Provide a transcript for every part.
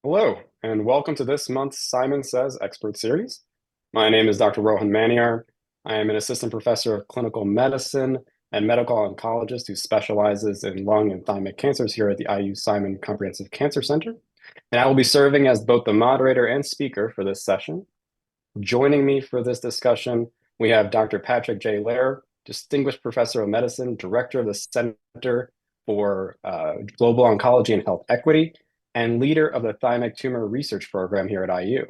Hello, and welcome to this month's Simon Says Expert Series. My name is Dr. Rohan Maniar. I am an assistant professor of clinical medicine and medical oncologist who specializes in lung and thymic cancers here at the IU Simon Comprehensive Cancer Center. And I will be serving as both the moderator and speaker for this session. Joining me for this discussion, we have Dr. Patrick J. Lair, Distinguished Professor of Medicine, Director of the Center for Global Oncology and Health Equity, and leader of the thymic tumor research program here at IU.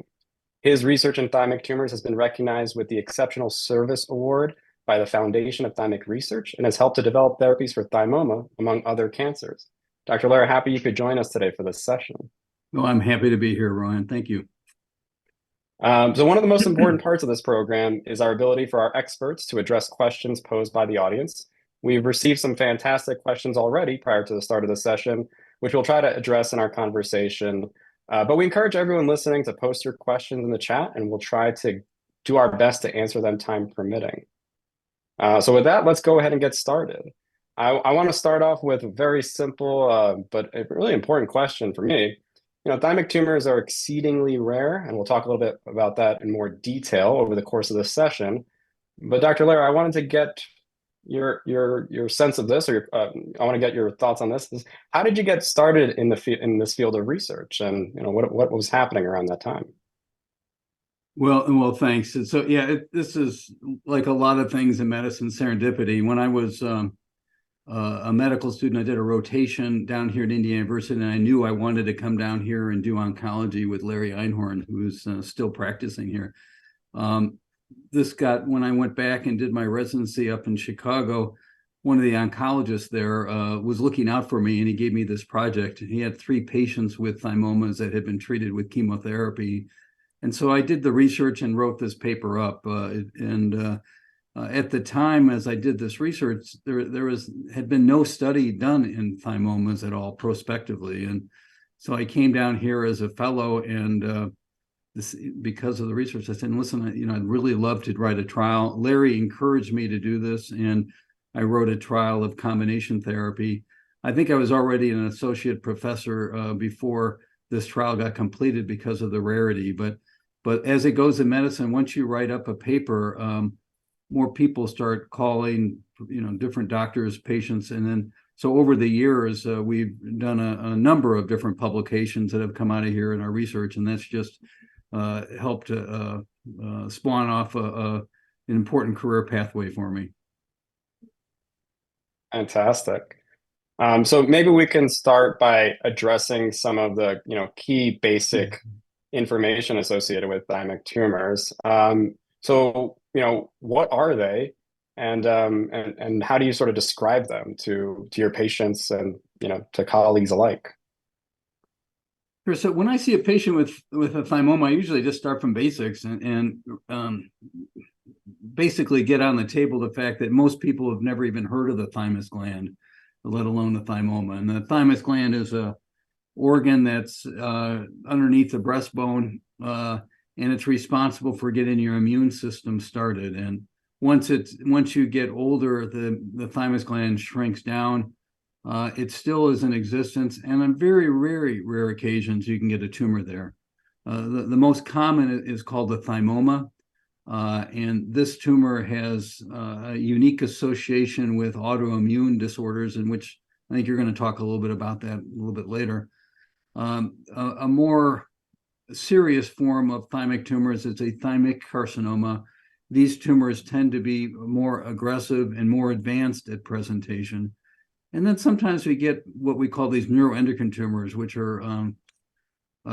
His research in thymic tumors has been recognized with the Exceptional Service Award by the Foundation of Thymic Research and has helped to develop therapies for thymoma, among other cancers. Dr. Lair, happy you could join us today for this session. Well, I'm happy to be here, Ryan. Thank you. So one of the most important parts of this program is our ability for our experts to address questions posed by the audience. We've received some fantastic questions already prior to the start of the session, which we'll try to address in our conversation. But we encourage everyone listening to post your questions in the chat, and we'll try to do our best to answer them time permitting. So with that, let's go ahead and get started. I want to start off with a very simple but a really important question for me. Thymic tumors are exceedingly rare, and we'll talk a little bit about that in more detail over the course of this session. But Dr. Lair, I wanted to get your sense of this, or I want to get your thoughts on this. How did you get started in this field of research, and what was happening around that time? Well, thanks. And so, yeah, this is like a lot of things in medicine, serendipity. When I was a medical student, I did a rotation down here at Indiana University, and I knew I wanted to come down here and do oncology with Larry Einhorn, who's still practicing here. When I went back and did my residency up in Chicago, one of the oncologists there was looking out for me, and he gave me this project. He had 3 patients with thymomas that had been treated with chemotherapy. And so I did the research and wrote this paper up. At the time, as I did this research, there had been no study done in thymomas at all prospectively. And so I came down here as a fellow, and because of the research, I said, listen, I'd really love to write a trial. Larry encouraged me to do this, and I wrote a trial of combination therapy. I think I was already an associate professor before this trial got completed because of the rarity. But as it goes in medicine, once you write up a paper, more people start calling, different doctors, patients, and then so over the years, we've done a number of different publications that have come out of here in our research, and that's just helped to spawn off an important career pathway for me. Fantastic. So maybe we can start by addressing some of the key basic information associated with thymic tumors. So what are they, and how do you sort of describe them to your patients and to colleagues alike? Sure. So when I see a patient with a thymoma, I usually just start from basics and basically get on the table the fact that most people have never even heard of the thymus gland, let alone the thymoma. And the thymus gland is a organ that's underneath the breastbone, and it's responsible for getting your immune system started. And once you get older, the thymus gland shrinks down. It still is in existence, and on very rare occasions you can get a tumor there. The most common is called the thymoma, and this tumor has a unique association with autoimmune disorders, in which I think you're going to talk a little bit about that a little bit later. A more serious form of thymic tumors is a thymic carcinoma. These tumors tend to be more aggressive and more advanced at presentation. And then sometimes we get what we call these neuroendocrine tumors, which are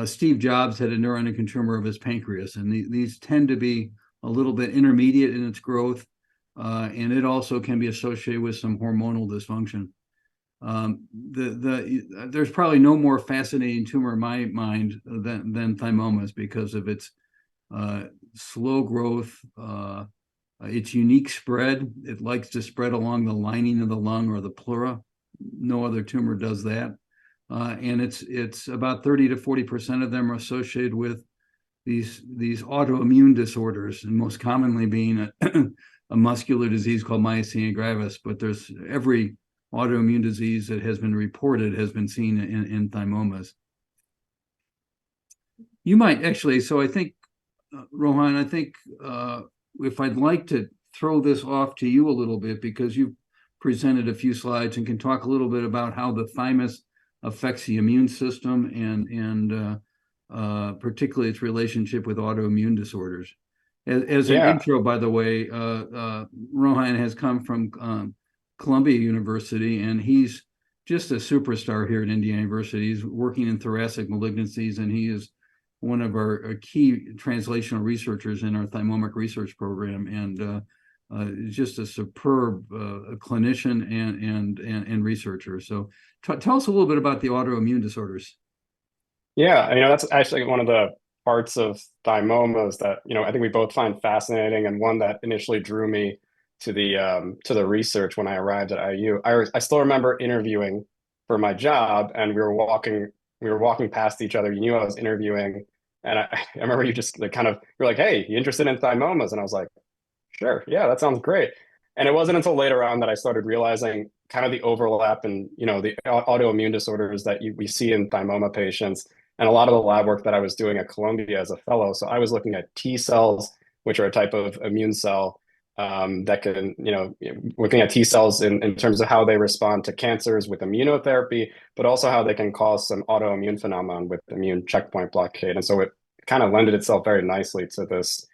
Steve Jobs had a neuroendocrine tumor of his pancreas, and these tend to be a little bit intermediate in its growth, and it also can be associated with some hormonal dysfunction. There's probably no more fascinating tumor in my mind than thymomas because of its slow growth, its unique spread. It likes to spread along the lining of the lung or the pleura. No other tumor does that. And it's about 30 to 40% of them are associated with these autoimmune disorders, and most commonly being a muscular disease called myasthenia gravis. But there's every autoimmune disease that has been reported has been seen in thymomas. You might actually. So I think, Rohan, I think if I'd like to throw this off to you a little bit, because you presented a few slides and can talk a little bit about how the thymus affects the immune system and particularly its relationship with autoimmune disorders. As an Yeah. intro, by the way, Rohan has come from Columbia University, and he's just a superstar here at Indiana University. He's working in thoracic malignancies, and he is one of our key translational researchers in our thymomic research program, and just a superb clinician and researcher. So tell us a little bit about the autoimmune disorders. Yeah, that's actually one of the parts of thymomas that, I think we both find fascinating, and one that initially drew me to the research when I arrived at IU. I still remember interviewing for my job, and we were walking past each other. You knew I was interviewing, and I remember you just like, you're like, "Hey, you interested in thymomas?" And I was like, "Sure, yeah, that sounds great." And it wasn't until later on that I started realizing kind of the overlap and the autoimmune disorders that we see in thymoma patients, and a lot of the lab work that I was doing at Columbia as a fellow. So I was looking at T cells, which are a type of immune cell that can, looking at T cells in terms of how they respond to cancers with immunotherapy, but also how they can cause some autoimmune phenomenon with immune checkpoint blockade. And so it kind of lended itself very nicely to this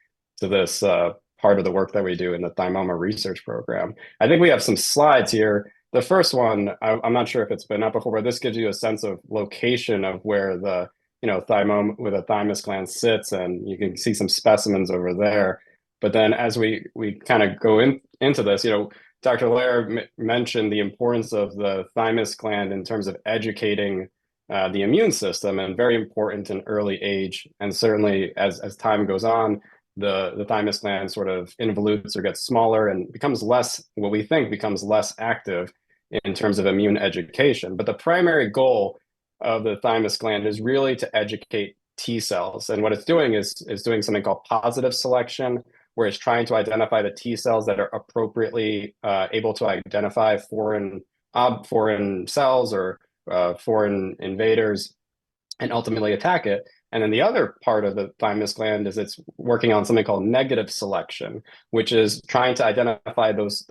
part of the work that we do in the Thymoma research program. I think we have some slides here. The first one, I'm not sure if it's been up before, but this gives you a sense of location of where the thymoma with a thymus gland sits, and you can see some specimens over there. But then as we kind of go into this, Dr. Lair mentioned the importance of the thymus gland in terms of educating the immune system, and very important in early age. And certainly as time goes on, the thymus gland sort of involutes or gets smaller and becomes less, what we think becomes less active in terms of immune education. But the primary goal of the thymus gland is really to educate T cells. And what it's doing is doing something called positive selection, where it's trying to identify the T cells that are appropriately able to identify foreign cells or foreign invaders, and ultimately attack it. And then the other part of the thymus gland is it's working on something called negative selection, which is trying to identify those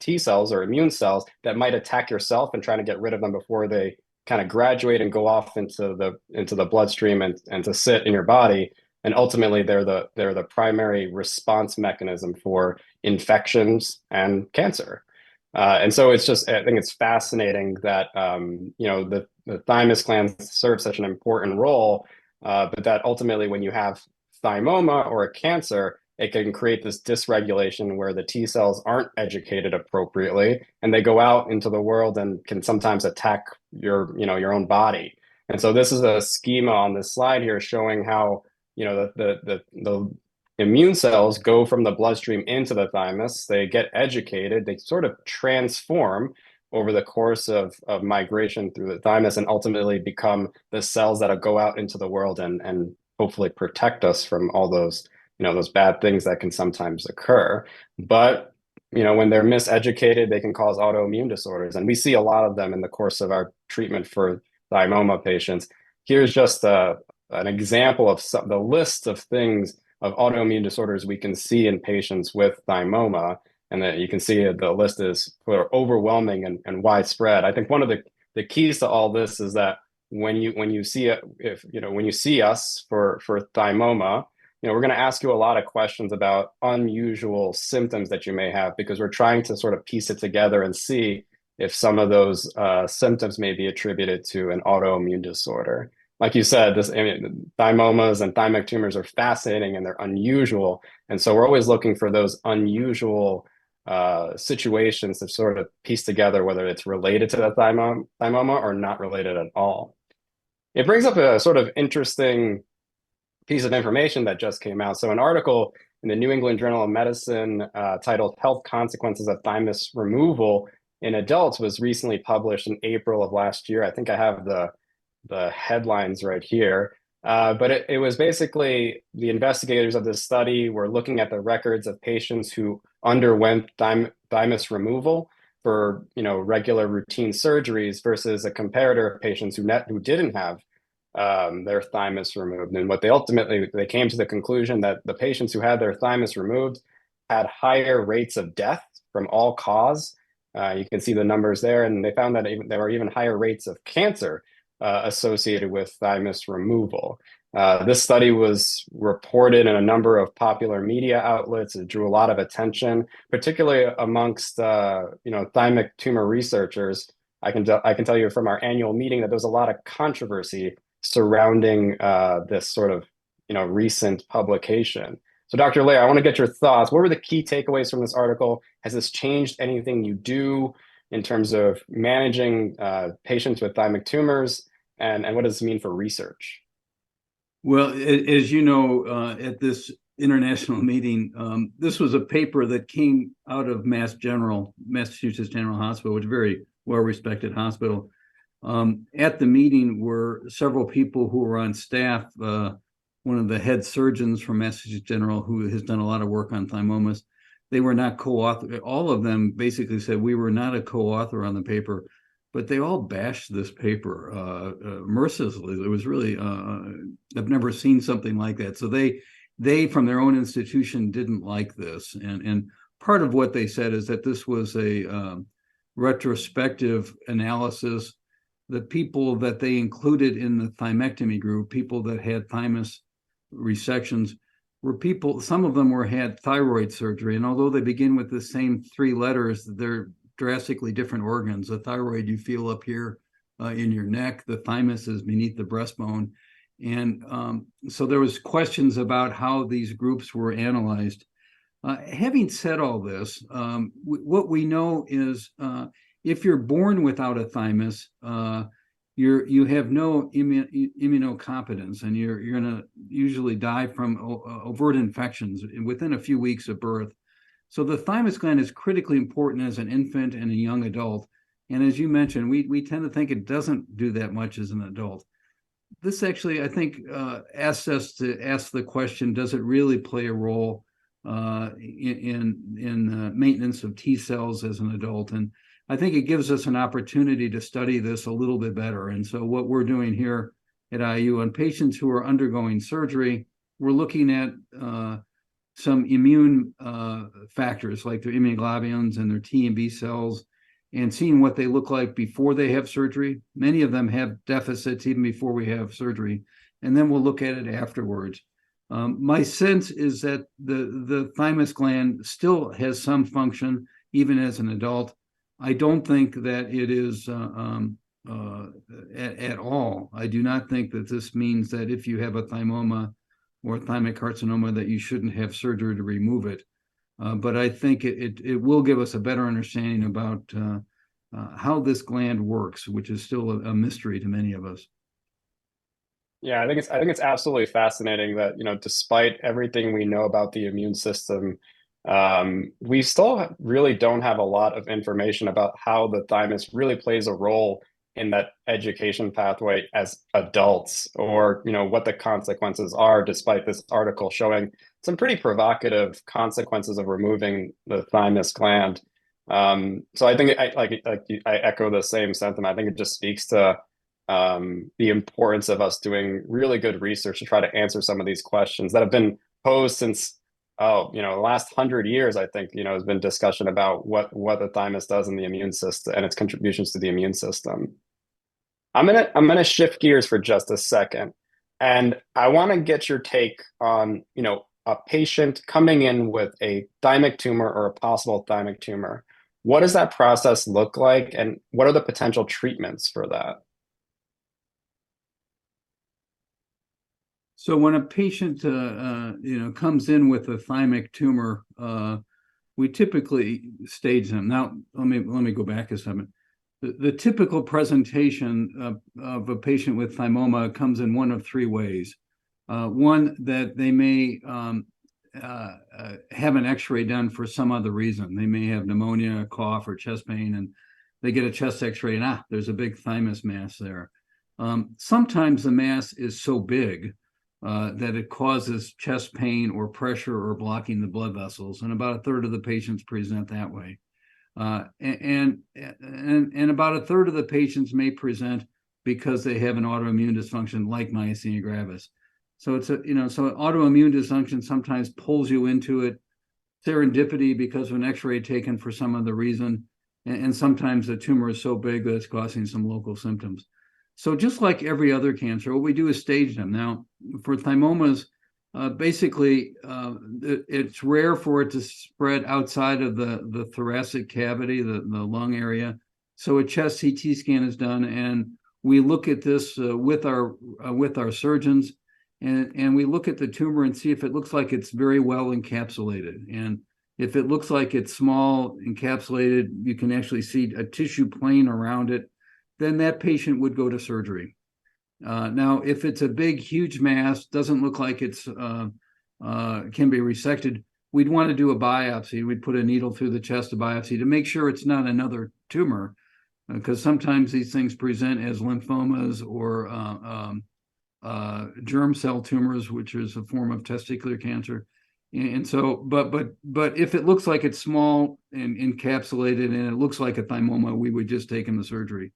T cells or immune cells that might attack yourself, and trying to get rid of them before they kind of graduate and go off into the bloodstream and to sit in your body. And ultimately, they're the primary response mechanism for infections and cancer. And so I think it's fascinating that the thymus gland serves such an important role, but that ultimately, when you have thymoma or a cancer, it can create this dysregulation where the T cells aren't educated appropriately, and they go out into the world and can sometimes attack your own body. And so this is a schema on this slide here showing how the immune cells go from the bloodstream into the thymus. They get educated, they sort of transform over the course of migration through the thymus, and ultimately become the cells that go out into the world and hopefully protect us from all those bad things that can sometimes occur. But when they're miseducated, they can cause autoimmune disorders, and we see a lot of them in the course of our treatment for thymoma patients. Here's just an example of the list of things of autoimmune disorders we can see in patients with thymoma, and that you can see the list is overwhelming and widespread. I think one of the keys to all this is that when you see us for thymoma, we're going to ask you a lot of questions about unusual symptoms that you may have, because we're trying to sort of piece it together and see if some of those symptoms may be attributed to an autoimmune disorder. Like you said, thymomas and thymic tumors are fascinating and they're unusual. And so we're always looking for those unusual situations to sort of piece together whether it's related to the thymoma or not related at all. It brings up a sort of interesting piece of information that just came out. So an article in the New England Journal of Medicine titled "Health Consequences of Thymus Removal in Adults" was recently published in April of last year. I think I have the headlines right here. But it was basically the investigators of this study were looking at the records of patients who underwent thymus removal for regular routine surgeries versus a comparator of patients who didn't have their thymus removed. And what they came to the conclusion that the patients who had their thymus removed had higher rates of death from all cause. You can see the numbers there, and they found that there were even higher rates of cancer associated with thymus removal. This study was reported in a number of popular media outlets. It drew a lot of attention, particularly amongst thymic tumor researchers. I can tell you from our annual meeting that there's a lot of controversy surrounding this sort of recent publication. So, Dr. Lair, I want to get your thoughts. What were the key takeaways from this article? Has this changed anything you do in terms of managing patients with thymic tumors, and what does this mean for research? Well, as you know, at this international meeting, this was a paper that came out of Massachusetts General Hospital, which is a very well-respected hospital. At the meeting were several people who were on staff. One of the head surgeons from Massachusetts General, who has done a lot of work on thymomas, they were not co-author. All of them basically said we were not a co-author on the paper, but they all bashed this paper mercilessly. It was really, I've never seen something like that. So they from their own institution didn't like this. And part of what they said is that this was a retrospective analysis. The people that they included in the thymectomy group, people that had thymus resections, were people, some of them had thyroid surgery. And although they begin with the same three letters, they're drastically different organs. The thyroid you feel up here in your neck, the thymus is beneath the breastbone. And so there was questions about how these groups were analyzed. Having said all this, what we know is if you're born without a thymus, you have no immunocompetence, and you're going to usually die from overt infections within a few weeks of birth. So the thymus gland is critically important as an infant and a young adult. And as you mentioned, we tend to think it doesn't do that much as an adult. This actually, I think, asks us to ask the question, does it really play a role in maintenance of T cells as an adult? And I think it gives us an opportunity to study this a little bit better. And so what we're doing here at IU on patients who are undergoing surgery, we're looking at some immune factors like their immunoglobulins and their T and B cells, and seeing what they look like before they have surgery. Many of them have deficits even before we have surgery. And then we'll look at it afterwards. My sense is that the thymus gland still has some function even as an adult. I don't think that it is at all. I do not think that this means that if you have a thymoma or thymic carcinoma that you shouldn't have surgery to remove it. But I think it will give us a better understanding about how this gland works, which is still a mystery to many of us. Yeah, I think it's absolutely fascinating that, despite everything we know about the immune system, we still really don't have a lot of information about how the thymus really plays a role in that education pathway as adults, or what the consequences are, despite this article showing some pretty provocative consequences of removing the thymus gland. So I think I echo the same sentiment. I think it just speaks to the importance of us doing really good research to try to answer some of these questions that have been posed since the last 100 years. I think has been discussion about what the thymus does in the immune system and its contributions to the immune system. I'm gonna shift gears for just a second, and I want to get your take on a patient coming in with a thymic tumor or a possible thymic tumor. What does that process look like, and what are the potential treatments for that? So when a patient comes in with a thymic tumor, we typically stage them. Now let me go back a second. The typical presentation of a patient with thymoma comes in one of three ways. One, that they may have an X-ray done for some other reason. They may have pneumonia, cough, or chest pain, and they get a chest X-ray, and there's a big thymus mass there. Sometimes the mass is so big that it causes chest pain or pressure or blocking the blood vessels, and about a third of the patients present that way. And about a third of the patients may present because they have an autoimmune dysfunction like myasthenia gravis. So it's so autoimmune dysfunction sometimes pulls you into it, serendipity because of an X-ray taken for some other reason, and sometimes the tumor is so big that it's causing some local symptoms. So just like every other cancer, what we do is stage them. Now, for thymomas, basically, it's rare for it to spread outside of the thoracic cavity, the lung area. So a chest CT scan is done, and we look at this with our surgeons, and we look at the tumor and see if it looks like it's very well encapsulated. And if it looks like it's small, encapsulated, you can actually see a tissue plane around it, then that patient would go to surgery. Now, if it's a big, huge mass, doesn't look like it's can be resected, we'd want to do a biopsy. We'd put a needle through the chest, a biopsy, to make sure it's not another tumor, because sometimes these things present as lymphomas or germ cell tumors, which is a form of testicular cancer. And so, but if it looks like it's small and encapsulated and it looks like a thymoma, we would just take him to surgery.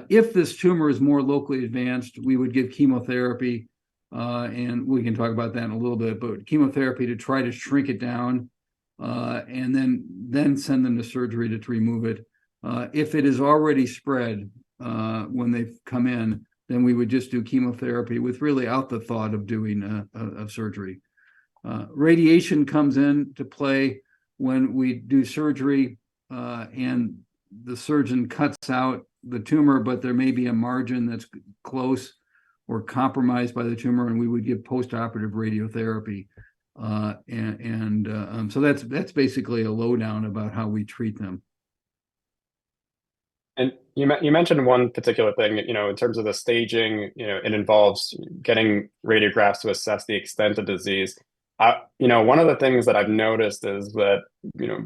If this tumor is more locally advanced, we would give chemotherapy, and we can talk about that in a little bit, but chemotherapy to try to shrink it down, and then send them to surgery to remove it. If it is already spread when they've come in, then we would just do chemotherapy with really out the thought of doing a surgery. Radiation comes in to play when we do surgery, and the surgeon cuts out the tumor, but there may be a margin that's close or compromised by the tumor, and we would give postoperative radiotherapy. So that's basically a lowdown about how we treat them. And you mentioned one particular thing, in terms of the staging, it involves getting radiographs to assess the extent of disease. One of the things that I've noticed is that,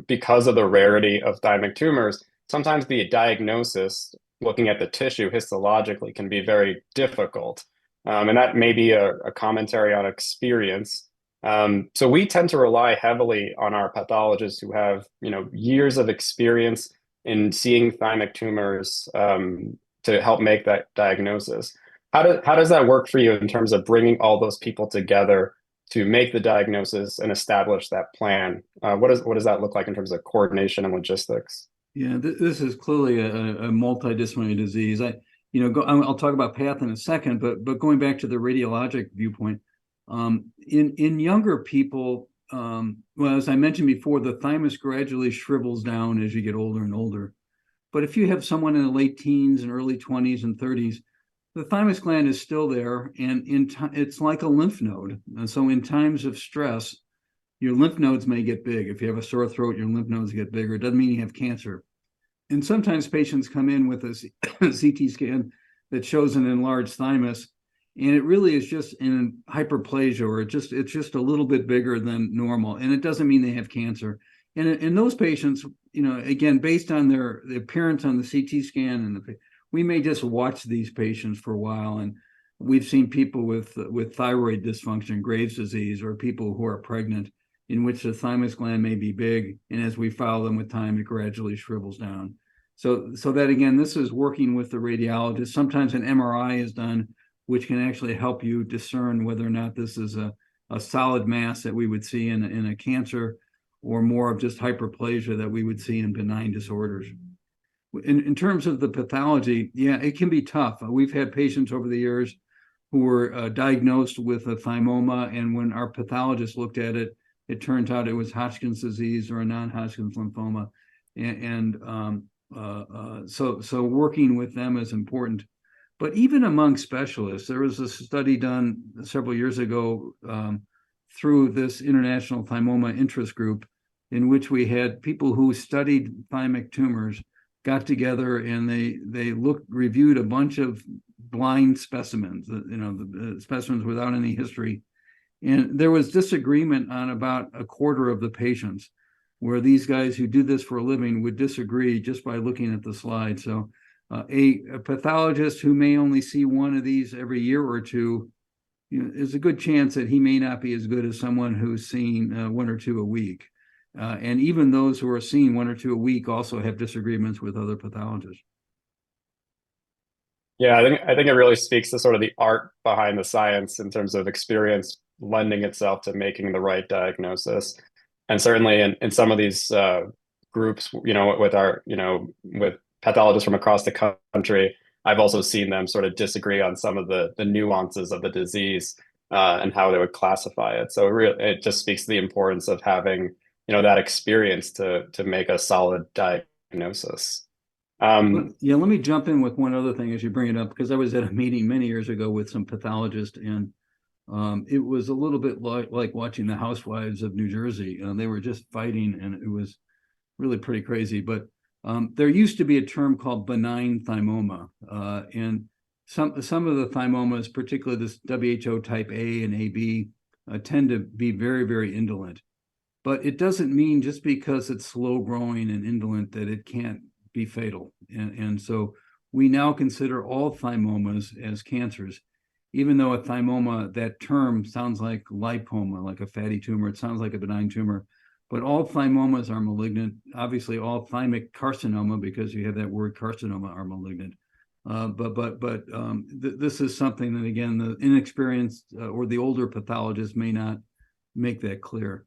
because of the rarity of thymic tumors, sometimes the diagnosis, looking at the tissue histologically, can be very difficult. And that may be a commentary on experience. So we tend to rely heavily on our pathologists who have, years of experience in seeing thymic tumors, to help make that diagnosis. How does that work for you in terms of bringing all those people together to make the diagnosis and establish that plan? What does that look like in terms of coordination and logistics? Yeah, this is clearly a multidisciplinary disease. I'll talk about path in a second, but going back to the radiologic viewpoint, in younger people, well, as I mentioned before, the thymus gradually shrivels down as you get older and older. But if you have someone in the late teens and early 20s and 30s, the thymus gland is still there, and it's like a lymph node. And so in times of stress, your lymph nodes may get big. If you have a sore throat, your lymph nodes get bigger. It doesn't mean you have cancer. And sometimes patients come in with a CT scan that shows an enlarged thymus, and it really is just in hyperplasia, or it's just a little bit bigger than normal, and it doesn't mean they have cancer. And in those patients, again, based on the appearance on the CT scan, and we may just watch these patients for a while. And we've seen people with thyroid dysfunction, Graves' disease, or people who are pregnant, in which the thymus gland may be big, and as we follow them with time, it gradually shrivels down. So that, again, this is working with the radiologist. Sometimes an MRI is done, which can actually help you discern whether or not this is a solid mass that we would see in a cancer, or more of just hyperplasia that we would see in benign disorders. In terms of the pathology, yeah, it can be tough. We've had patients over the years who were diagnosed with a thymoma, and when our pathologist looked at it, it turns out it was Hodgkin's disease or a non-Hodgkin's lymphoma. So working with them is important. But even among specialists, there was a study done several years ago through this International Thymoma Interest Group, in which we had people who studied thymic tumors got together, and they reviewed a bunch of blind specimens, the specimens without any history. And there was disagreement on about a quarter of the patients, where these guys who do this for a living would disagree just by looking at the slide. So a pathologist who may only see one of these every year or two, there's a good chance that he may not be as good as someone who's seeing one or two a week. And even those who are seeing one or two a week also have disagreements with other pathologists. Yeah, I think it really speaks to sort of the art behind the science in terms of experience lending itself to making the right diagnosis. And certainly in some of these groups, with with pathologists from across the country, I've also seen them sort of disagree on some of the nuances of the disease and how they would classify it. So it just speaks to the importance of having, that experience to make a solid diagnosis. Yeah, let me jump in with one other thing as you bring it up, because I was at a meeting many years ago with some pathologists, and it was a little bit like watching the Housewives of New Jersey. They were just fighting, and it was really pretty crazy. But there used to be a term called benign thymoma, and some of the thymomas, particularly this WHO type A and AB, tend to be very, very indolent. But it doesn't mean just because it's slow growing and indolent that it can't be fatal. And so we now consider all thymomas as cancers, even though a thymoma, that term sounds like lipoma, like a fatty tumor. It sounds like a benign tumor, but all thymomas are malignant. Obviously, all thymic carcinoma, because you have that word carcinoma, are malignant. This is something that, again, the inexperienced or the older pathologists may not make that clear.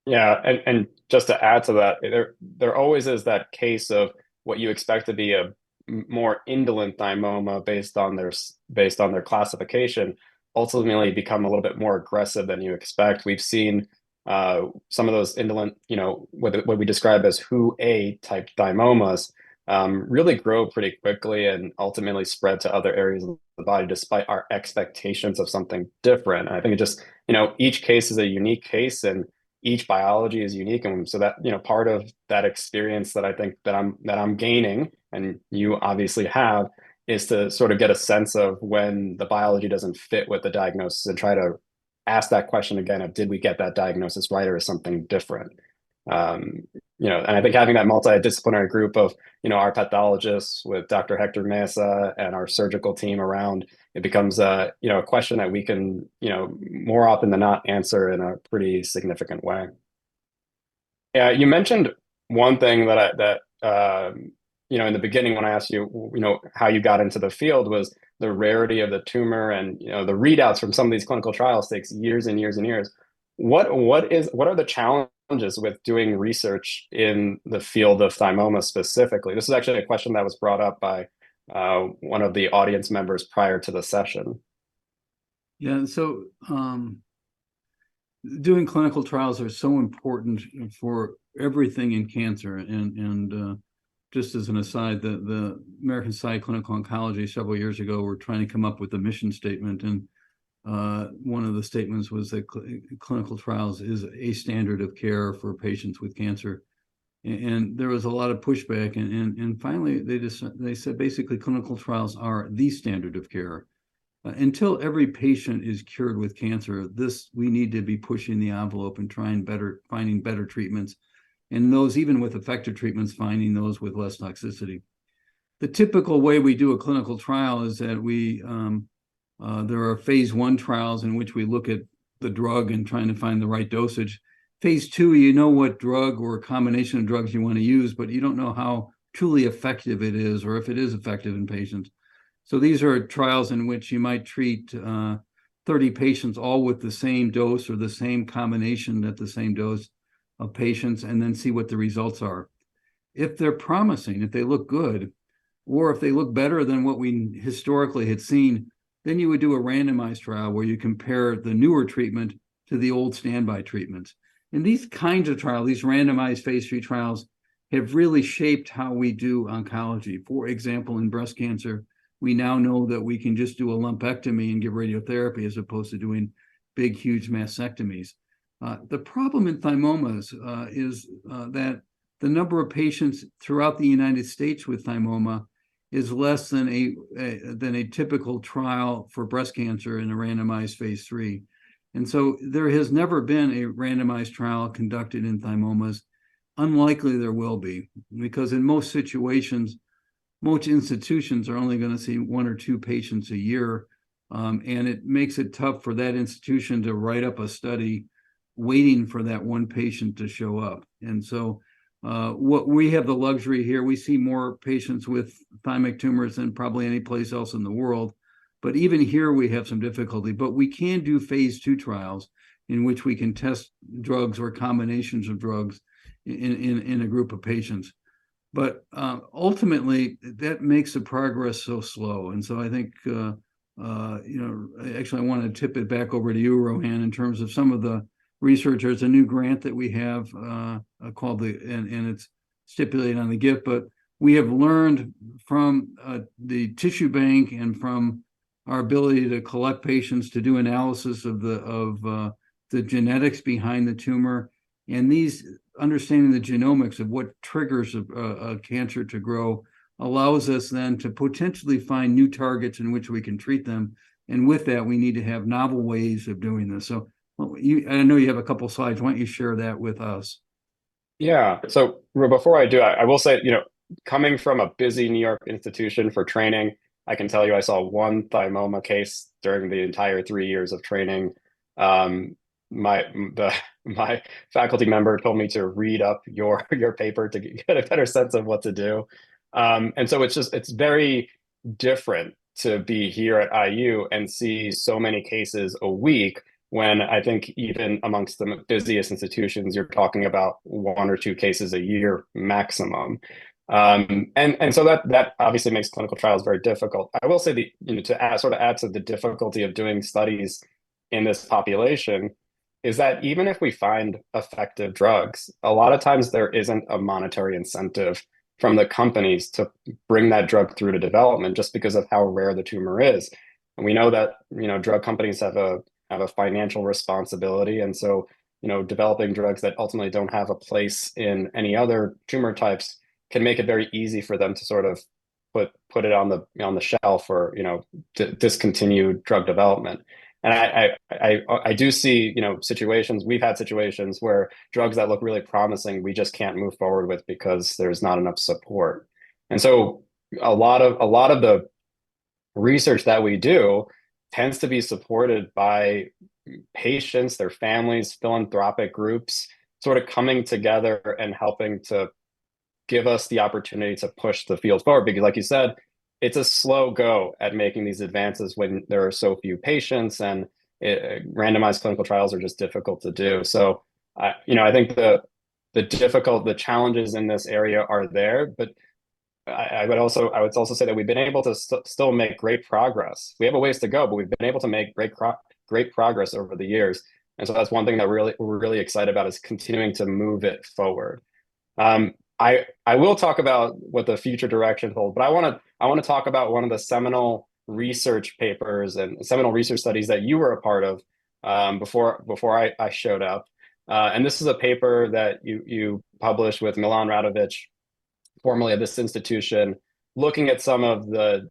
Yeah, and just to add to that, there always is that case of what you expect to be a more indolent thymoma based on their classification, ultimately become a little bit more aggressive than you expect. We've seen some of those indolent, what we describe as WHO type thymomas, really grow pretty quickly and ultimately spread to other areas of the body despite our expectations of something different. And I think it just, each case is a unique case, and each biology is unique. And so that, part of that experience that I think that I'm gaining, and you obviously have, is to sort of get a sense of when the biology doesn't fit with the diagnosis and try to ask that question again of, did we get that diagnosis right, or is something different? And I think having that multidisciplinary group of, our pathologists with Dr. Hector Mesa and our surgical team around, it becomes a question that we can, more often than not answer in a pretty significant way. Yeah, you mentioned one thing in the beginning when I asked you, how you got into the field, was the rarity of the tumor, and the readouts from some of these clinical trials takes years and years and years. What are the challenges with doing research in the field of thymoma specifically? This is actually a question that was brought up by one of the audience members prior to the session. Yeah, so doing clinical trials are so important for everything in cancer. And just as an aside, the American Society of Clinical Oncology several years ago were trying to come up with a mission statement, and one of the statements was that clinical trials is a standard of care for patients with cancer. And there was a lot of pushback, and finally they said basically clinical trials are the standard of care. Until every patient is cured with cancer, we need to be pushing the envelope and finding better treatments, and those, even with effective treatments, finding those with less toxicity. The typical way we do a clinical trial is that there are phase 1 trials in which we look at the drug and trying to find the right dosage. Phase 2, you know what drug or combination of drugs you want to use, but you don't know how truly effective it is, or if it is effective in patients. So these are trials in which you might treat 30 patients all with the same dose or the same combination at the same dose of patients, and then see what the results are. If they're promising, if they look good, or if they look better than what we historically had seen, then you would do a randomized trial where you compare the newer treatment to the old standby treatments. And these kinds of trials, these randomized phase 3 trials, have really shaped how we do oncology. For example, in breast cancer, we now know that we can just do a lumpectomy and give radiotherapy as opposed to doing big, huge mastectomies. The problem in thymomas is that the number of patients throughout the United States with thymoma is less than a typical trial for breast cancer in a randomized phase 3. And so there has never been a randomized trial conducted in thymomas. Unlikely there will be, because in most situations, most institutions are only going to see 1 or 2 patients a year, and it makes it tough for that institution to write up a study waiting for that one patient to show up. And so What we have the luxury here, we see more patients with thymic tumors than probably any place else in the world. But even here, we have some difficulty. But we can do phase 2 trials in which we can test drugs or combinations of drugs in a group of patients. But ultimately, that makes the progress so slow. And so I think, actually, I want to tip it back over to you, Rohan, in terms of some of the research. There's a new grant that we have called and it's stipulated on the gift, but we have learned from the tissue bank and from our ability to collect patients to do analysis of the genetics behind the tumor, and these understanding the genomics of what triggers a cancer to grow allows us then to potentially find new targets in which we can treat them. And with that, we need to have novel ways of doing this. So I know you have a couple slides. Why don't you share that with us? Yeah. So before I do, I will say, coming from a busy New York institution for training, I can tell you I saw one thymoma case during the entire 3 years of training. My faculty member told me to read up your paper to get a better sense of what to do. And so it's very different to be here at IU and see so many cases a week, when I think even amongst the busiest institutions, you're talking about 1 or 2 cases a year maximum. And so that obviously makes clinical trials very difficult. I will say to add to the difficulty of doing studies in this population is that even if we find effective drugs, a lot of times there isn't a monetary incentive from the companies to bring that drug through to development, just because of how rare the tumor is. And we know that, drug companies have a financial responsibility. And so, developing drugs that ultimately don't have a place in any other tumor types can make it very easy for them to sort of put it on the shelf, or, discontinue drug development. And I do see, situations, we've had situations where drugs that look really promising, we just can't move forward with because there's not enough support. And so a lot of the research that we do tends to be supported by patients, their families, philanthropic groups, sort of coming together and helping to give us the opportunity to push the field forward. Because like you said, it's a slow go at making these advances when there are so few patients, and randomized clinical trials are just difficult to do. So, I think the challenges in this area are there, but I would also say that we've been able to still make great progress. We have a ways to go, but we've been able to make great progress over the years. And so that's one thing that we're really excited about, is continuing to move it forward. I will talk about what the future direction holds, but I want to talk about one of the seminal research papers and seminal research studies that you were a part of before I showed up. And this is a paper that you published with Milan Radovic, formerly of this institution, looking at some of the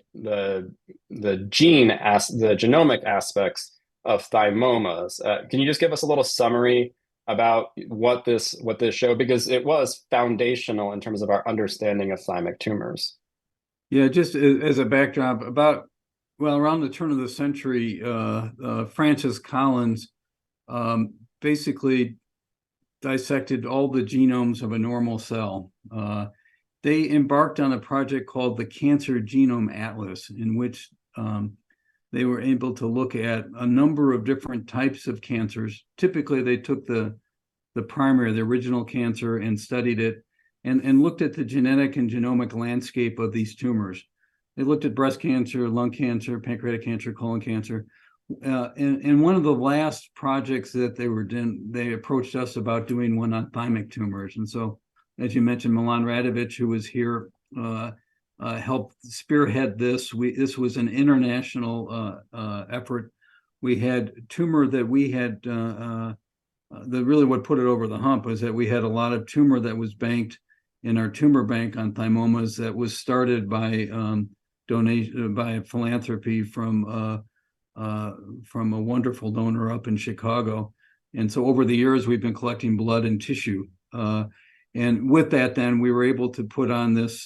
genomic aspects of thymomas. Can you just give us a little summary about what this showed, because it was foundational in terms of our understanding of thymic tumors? Yeah, just as a backdrop, around the turn of the century, Francis Collins basically dissected all the genomes of a normal cell. They embarked on a project called the Cancer Genome Atlas, in which they were able to look at a number of different types of cancers. Typically, they took the primary, the original cancer, and studied it and looked at the genetic and genomic landscape of these tumors. They looked at breast cancer, lung cancer, pancreatic cancer, colon cancer. And one of the last projects that they were doing, they approached us about doing one on thymic tumors. And so, as you mentioned, Milan Radovic, who was here, helped spearhead this. This was an international effort. We had tumor that we had, that really what put it over the hump was that we had a lot of tumor that was banked in our tumor bank on thymomas that was started by donation, by philanthropy from a wonderful donor up in Chicago. And so over the years, we've been collecting blood and tissue. And with that, then we were able to put on this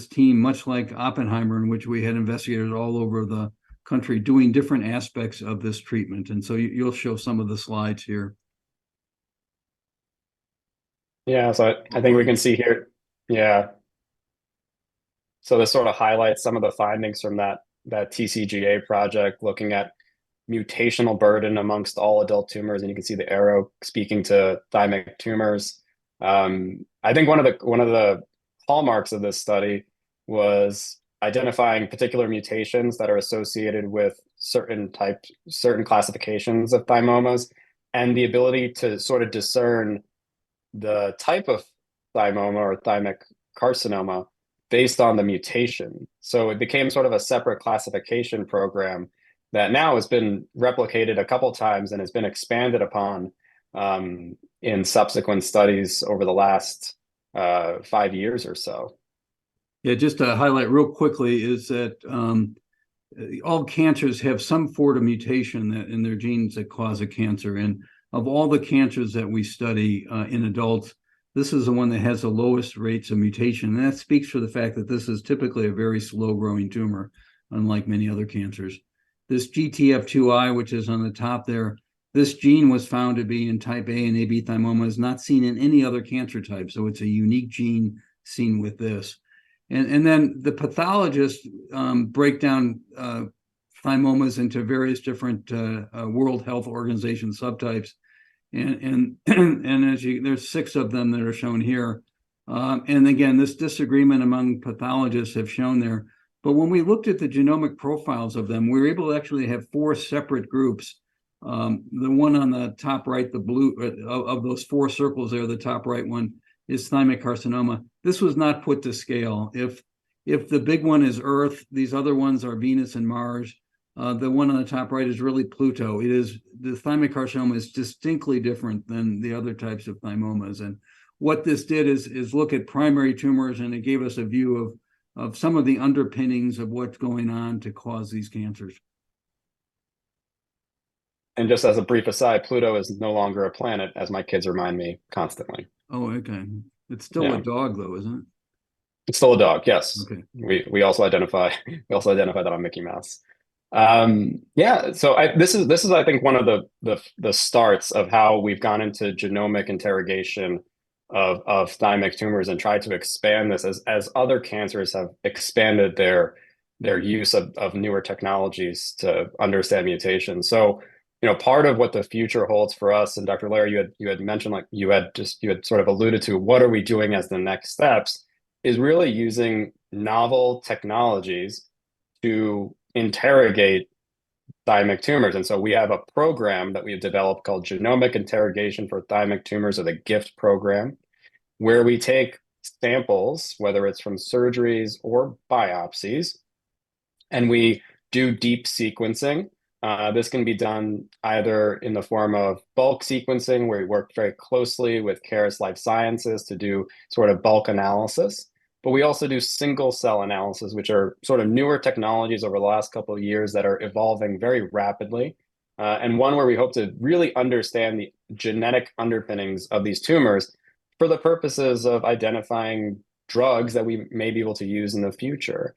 team, much like Oppenheimer, in which we had investigators all over the country doing different aspects of this treatment. And so you'll show some of the slides here. Yeah, so I think we can see here. Yeah. So this sort of highlights some of the findings from that TCGA project, looking at mutational burden amongst all adult tumors, and you can see the arrow speaking to thymic tumors. I think one of the hallmarks of this study was identifying particular mutations that are associated with certain classifications of thymomas, and the ability to sort of discern the type of thymoma or thymic carcinoma based on the mutation. So it became sort of a separate classification program that now has been replicated a couple times and has been expanded upon in subsequent studies over the last 5 years or so. Yeah, just to highlight real quickly is that all cancers have some form of mutation in their genes that cause a cancer. And of all the cancers that we study in adults, this is the one that has the lowest rates of mutation. And that speaks for the fact that this is typically a very slow-growing tumor, unlike many other cancers. This GTF2I, which is on the top there, this gene was found to be in type A and AB thymomas, not seen in any other cancer type. So it's a unique gene seen with this. And then the pathologists break down thymomas into various different World Health Organization subtypes. And as there's 6 of them that are shown here. And again, this disagreement among pathologists have shown there. But when we looked at the genomic profiles of them, we were able to actually have 4 separate groups. The one on the top right, the blue, of those 4 circles there, the top right one is thymic carcinoma. This was not put to scale. If the big one is Earth, these other ones are Venus and Mars. The one on the top right is really Pluto. The thymic carcinoma is distinctly different than the other types of thymomas. And what this did is look at primary tumors, and it gave us a view of some of the underpinnings of what's going on to cause these cancers. And just as a brief aside, Pluto is no longer a planet, as my kids remind me constantly. Oh, okay. It's still a dog, though, isn't it? It's still a dog, yes. Okay. We also identify that on Mickey Mouse. Yeah, so this is I think one of the starts of how we've gone into genomic interrogation of thymic tumors and tried to expand this as other cancers have expanded their use of newer technologies to understand mutations. So, part of what the future holds for us, and Dr. Larry, you had mentioned, like you had sort of alluded to, what are we doing as the next steps, is really using novel technologies to interrogate thymic tumors. And so we have a program that we've developed called Genomic Interrogation for Thymic Tumors, or the GIFT program, where we take samples, whether it's from surgeries or biopsies, and we do deep sequencing. This can be done either in the form of bulk sequencing, where we work very closely with Caris Life Sciences to do sort of bulk analysis. But we also do single cell analysis, which are sort of newer technologies over the last couple of years that are evolving very rapidly. And one where we hope to really understand the genetic underpinnings of these tumors for the purposes of identifying drugs that we may be able to use in the future.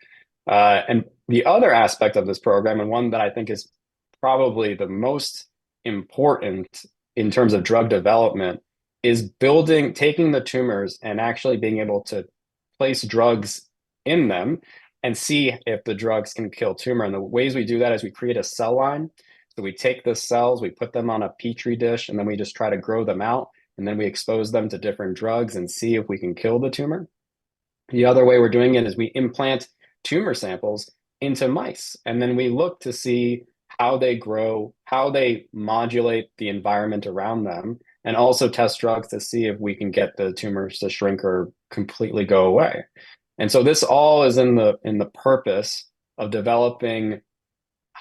And the other aspect of this program, and one that I think is probably the most important in terms of drug development, is taking the tumors and actually being able to place drugs in them and see if the drugs can kill tumor. And the ways we do that is we create a cell line. So we take the cells, we put them on a petri dish, and then we just try to grow them out. And then we expose them to different drugs and see if we can kill the tumor. The other way we're doing it is we implant tumor samples into mice, and then we look to see how they grow, how they modulate the environment around them, and also test drugs to see if we can get the tumors to shrink or completely go away. And so this all is in the purpose of developing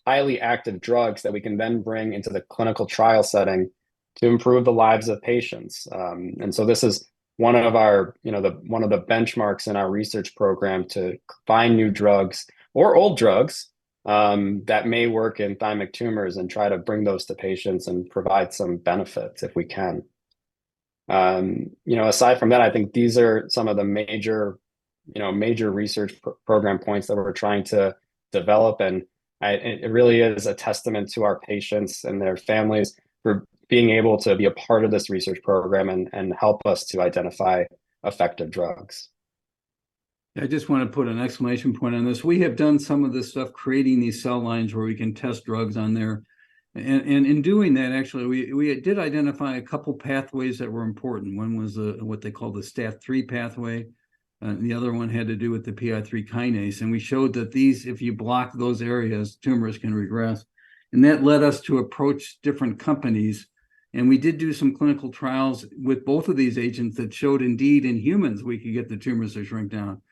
highly active drugs that we can then bring into the clinical trial setting to improve the lives of patients. And so this is one of our, one of the benchmarks in our research program to find new drugs or old drugs that may work in thymic tumors and try to bring those to patients and provide some benefits if we can. Aside from that, I think these are some of the major research program points that we're trying to develop. And it really is a testament to our patients and their families for being able to be a part of this research program and help us to identify effective drugs. I just want to put an exclamation point on this. We have done some of this stuff, creating these cell lines where we can test drugs on there. And in doing that, actually, we did identify a couple pathways that were important. One was what they call the STAT3 pathway. The other one had to do with the PI3 kinase. And we showed that these, if you block those areas, tumors can regress. And that led us to approach different companies. And we did do some clinical trials with both of these agents that showed indeed in humans we could get the tumors to shrink down.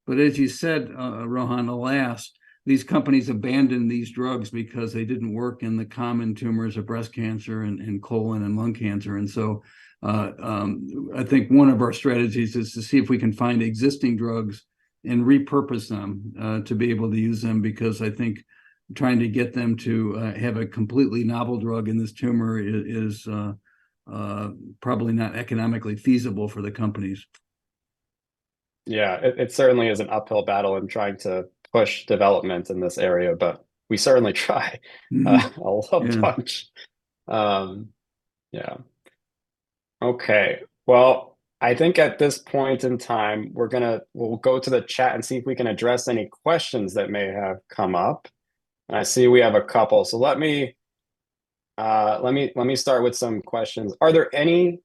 But as you said, Rohan, alas, these companies abandoned these drugs because they didn't work in the common tumors of breast cancer and colon and lung cancer. And so I think one of our strategies is to see if we can find existing drugs and repurpose them to be able to use them, because I think trying to get them to have a completely novel drug in this tumor is probably not economically feasible for the companies. Yeah, it certainly is an uphill battle in trying to push development in this area, but we certainly try a bunch. Yeah. Okay. Well, I think at this point in time, we'll go to the chat and see if we can address any questions that may have come up. And I see we have a couple. So let me start with some questions. Are there any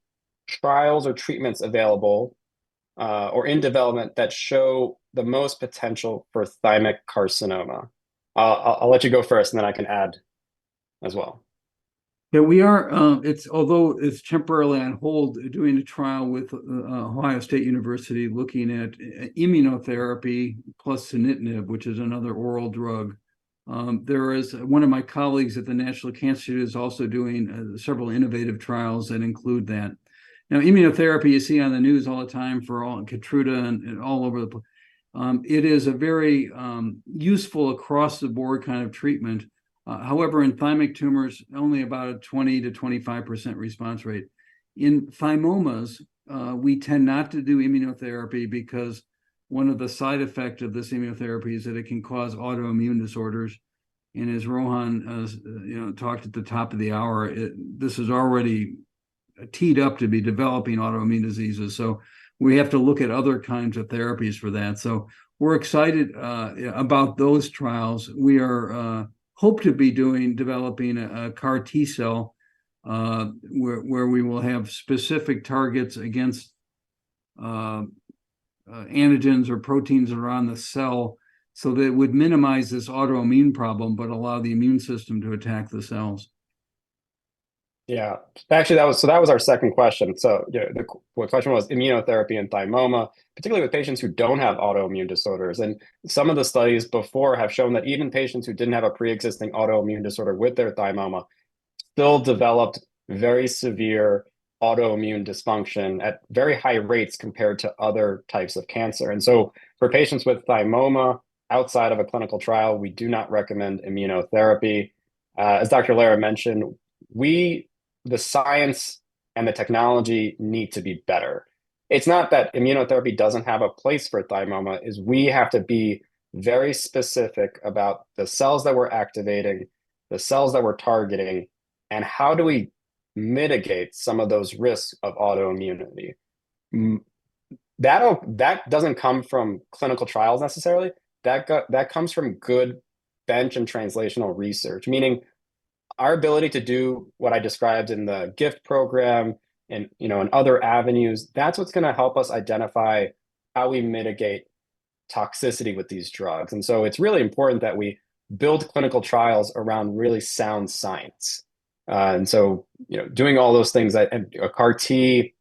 trials or treatments available or in development that show the most potential for thymic carcinoma? I'll let you go first, and then I can add as well. Yeah, we are. Although it's temporarily on hold, doing a trial with Ohio State University looking at immunotherapy plus sunitinib, which is another oral drug. There is one of my colleagues at the National Cancer Institute is also doing several innovative trials that include that. Now, immunotherapy you see on the news all the time for all Keytruda and all over the place. It is a very useful across the board kind of treatment. However, in thymic tumors, only about a 20 to 25% response rate. In thymomas, we tend not to do immunotherapy because one of the side effects of this immunotherapy is that it can cause autoimmune disorders. And as Rohan talked at the top of the hour, this is already teed up to be developing autoimmune diseases. So we have to look at other kinds of therapies for that. So we're excited about those trials. We are hope to be developing a CAR T cell where we will have specific targets against antigens or proteins that are on the cell, so that it would minimize this autoimmune problem, but allow the immune system to attack the cells. Yeah, actually, that was our second question. So, the question was immunotherapy and thymoma, particularly with patients who don't have autoimmune disorders. And some of the studies before have shown that even patients who didn't have a pre-existing autoimmune disorder with their thymoma still developed very severe autoimmune dysfunction at very high rates compared to other types of cancer. And so, for patients with thymoma outside of a clinical trial, we do not recommend immunotherapy. As Dr. Lara mentioned, the science and the technology need to be better. It's not that immunotherapy doesn't have a place for thymoma, is we have to be very specific about the cells that we're activating, the cells that we're targeting, and how do we mitigate some of those risks of autoimmunity. That doesn't come from clinical trials necessarily. That comes from good bench and translational research, meaning our ability to do what I described in the GIFT program and in other avenues, that's what's going to help us identify how we mitigate toxicity with these drugs. And so it's really important that we build clinical trials around really sound science. And so, doing all those things, a CAR T,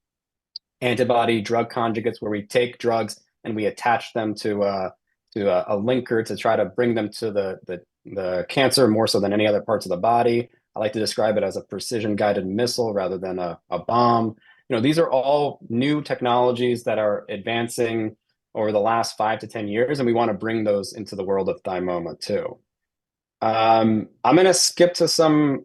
antibody drug conjugates, where we take drugs and we attach them to a linker to try to bring them to the cancer more so than any other parts of the body. I like to describe it as a precision guided missile rather than a bomb. These are all new technologies that are advancing over the last 5 to 10 years, and we want to bring those into the world of thymoma too. I'm going to skip to some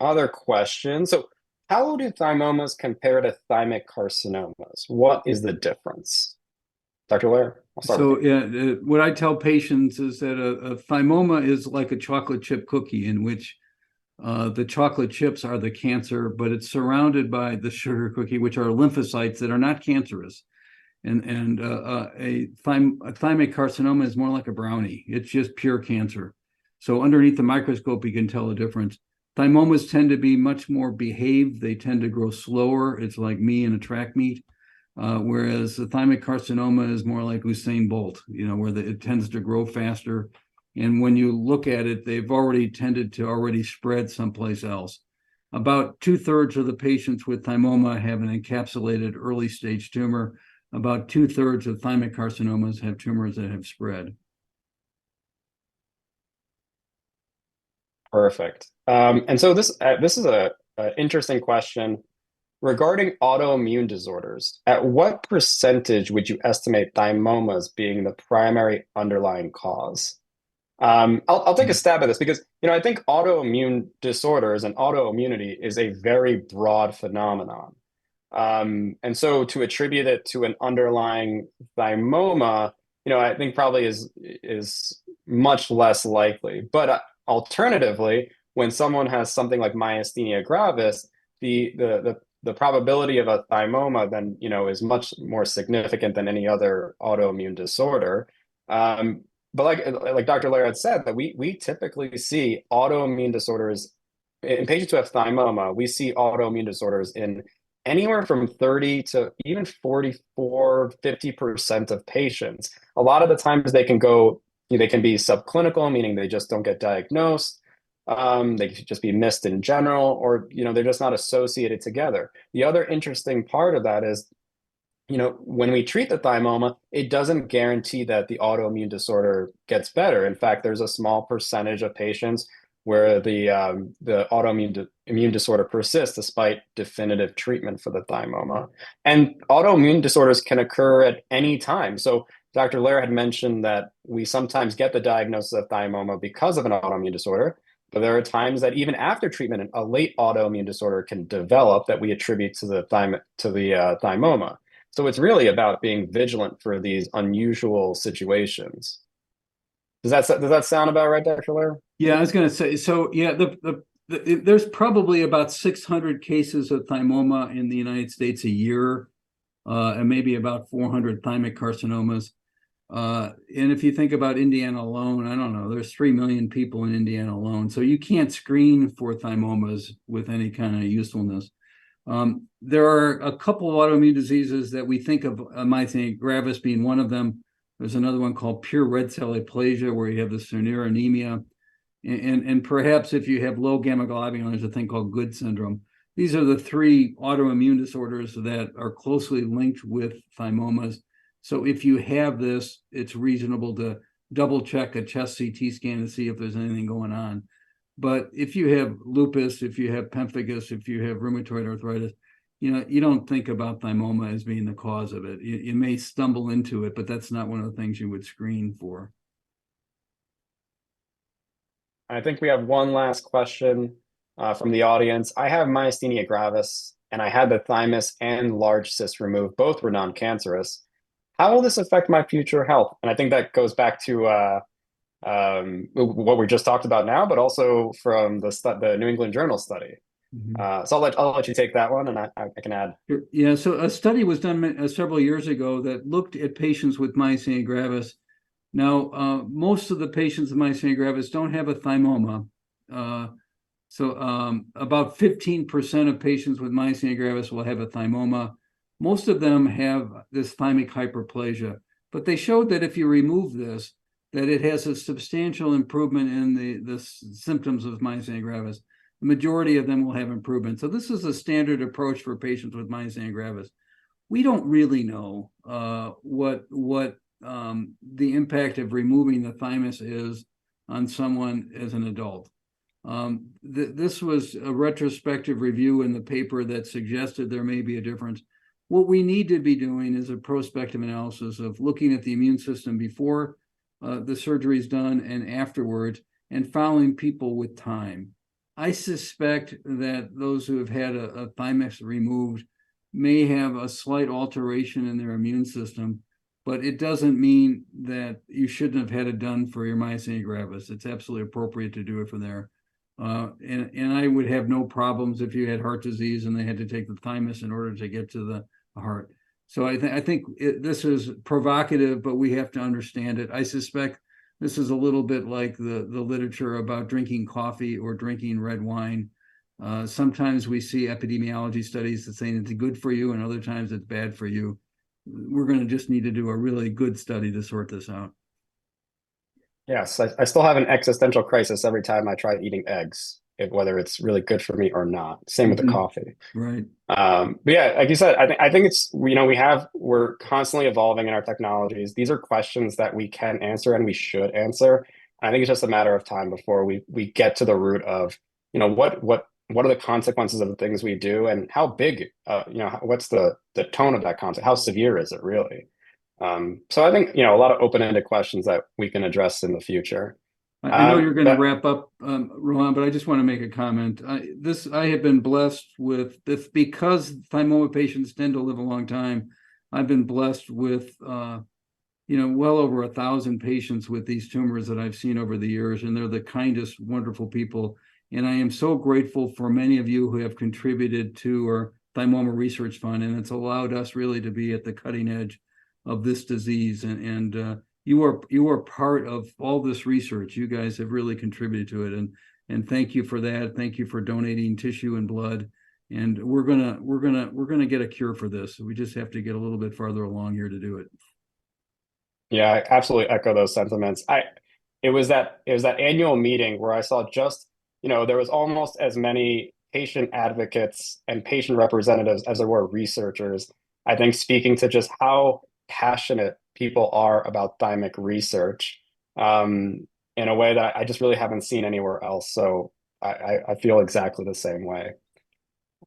other questions. So, how do thymomas compare to thymic carcinomas? What is the difference? Dr. Lair, I'll start with you. What I tell patients is that a thymoma is like a chocolate chip cookie in which The chocolate chips are the cancer, but it's surrounded by the sugar cookie, which are lymphocytes that are not cancerous. And a thymic carcinoma is more like a brownie. It's just pure cancer. So underneath the microscope, you can tell the difference. Thymomas tend to be much more behaved. They tend to grow slower. It's like me in a track meet. Whereas the thymic carcinoma is more like Usain Bolt, where it tends to grow faster. And when you look at it, they've already tended to already spread someplace else. About 2/3 of the patients with thymoma have an encapsulated early stage tumor. About 2/3 of thymic carcinomas have tumors that have spread. Perfect. And so this is a interesting question regarding autoimmune disorders. At what percentage would you estimate thymomas being the primary underlying cause? I'll take a stab at this because I think autoimmune disorders and autoimmunity is a very broad phenomenon. And so to attribute it to an underlying thymoma, I think probably is much less likely. But alternatively, when someone has something like myasthenia gravis, the probability of a thymoma then is much more significant than any other autoimmune disorder. But like Dr. Laird had said, that we typically see autoimmune disorders in patients who have thymoma. We see autoimmune disorders in anywhere from 30 to even 44, 50% of patients. A lot of the times they can be subclinical, meaning they just don't get diagnosed. They could just be missed in general, or they're just not associated together. The other interesting part of that is, when we treat the thymoma, it doesn't guarantee that the autoimmune disorder gets better. In fact, there's a small percentage of patients where the immune disorder persists despite definitive treatment for the thymoma. And autoimmune disorders can occur at any time. So Dr. Lair had mentioned that we sometimes get the diagnosis of thymoma because of an autoimmune disorder, but there are times that even after treatment, a late autoimmune disorder can develop that we attribute to the thymoma. So it's really about being vigilant for these unusual situations. Does that sound about right, Dr. Lair? Yeah, I was going to say, so yeah, there's probably about 600 cases of thymoma in the United States a year, and maybe about 400 thymic carcinomas. And if you think about Indiana alone, I don't know, there's 3 million people in Indiana alone. So you can't screen for thymomas with any kind of usefulness. There are a couple of autoimmune diseases that we think of, myasthenia gravis being one of them. There's another one called pure red cell aplasia, where you have the severe anemia. And perhaps if you have low gamma globulin, there's a thing called Good syndrome. These are the 3 autoimmune disorders that are closely linked with thymomas. So if you have this, it's reasonable to double check a chest CT scan to see if there's anything going on. But if you have lupus, if you have pemphigus, if you have rheumatoid arthritis, you don't think about thymoma as being the cause of it. You may stumble into it, but that's not one of the things you would screen for. I think we have one last question from the audience. I have myasthenia gravis, and I had the thymus and large cysts removed. Both were non-cancerous. How will this affect my future health? And I think that goes back to what we just talked about now, but also from the New England Journal study. So I'll let you take that one, and I can add. Yeah, so a study was done several years ago that looked at patients with myasthenia gravis. Now, most of the patients with myasthenia gravis don't have a thymoma. So about 15% of patients with myasthenia gravis will have a thymoma. Most of them have this thymic hyperplasia, but they showed that if you remove this, that it has a substantial improvement in the symptoms of myasthenia gravis. The majority of them will have improvement. So this is a standard approach for patients with myasthenia gravis. We don't really know what the impact of removing the thymus is on someone as an adult. This was a retrospective review in the paper that suggested there may be a difference. What we need to be doing is a prospective analysis of looking at the immune system before the surgery is done and afterwards, and following people with time. I suspect that those who have had a thymus removed may have a slight alteration in their immune system, but it doesn't mean that you shouldn't have had it done for your myasthenia gravis. It's absolutely appropriate to do it for there. And I would have no problems if you had heart disease and they had to take the thymus in order to get to the heart. So I think this is provocative, but we have to understand it. I suspect this is a little bit like the literature about drinking coffee or drinking red wine. Sometimes we see epidemiology studies that say it's good for you, and other times it's bad for you. We're going to just need to do a really good study to sort this out. Yes, I still have an existential crisis every time I try eating eggs, whether it's really good for me or not. Same with the Mhm. coffee. Right. But yeah, like you said, I think it's, we're constantly evolving in our technologies. These are questions that we can answer and we should answer. I think it's just a matter of time before we get to the root of, what are the consequences of the things we do, and how big, what's the tone of that concept? How severe is it really? So I think, a lot of open-ended questions that we can address in the future. I know you're going to But wrap up, Rohan, but I just want to make a comment. I have been blessed with this because thymoma patients tend to live a long time. I've been blessed with, well over 1,000 patients with these tumors that I've seen over the years, and they're the kindest, wonderful people. And I am so grateful for many of you who have contributed to our Thymoma Research Fund, and it's allowed us really to be at the cutting edge of this disease. And you are part of all this research. You guys have really contributed to it, and thank you for that. Thank you for donating tissue and blood. And we're gonna get a cure for this. We just have to get a little bit farther along here to do it. yeah, I absolutely echo those sentiments. It was that annual meeting where I saw just, there was almost as many patient advocates and patient representatives as there were researchers. I think speaking to just how passionate people are about thymic research, in a way that I just really haven't seen anywhere else. So I feel exactly the same way.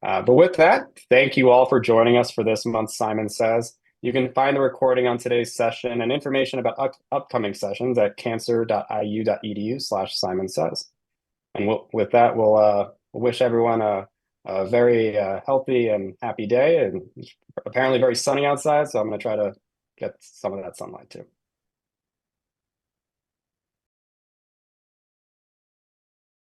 But with that, thank you all for joining us for this month's Simon Says. You can find the recording on today's session and information about upcoming sessions at cancer.iu.edu/Simon Says. And with that, we'll wish everyone a very healthy and happy day. And it's apparently very sunny outside, so I'm going to try to get some of that sunlight too.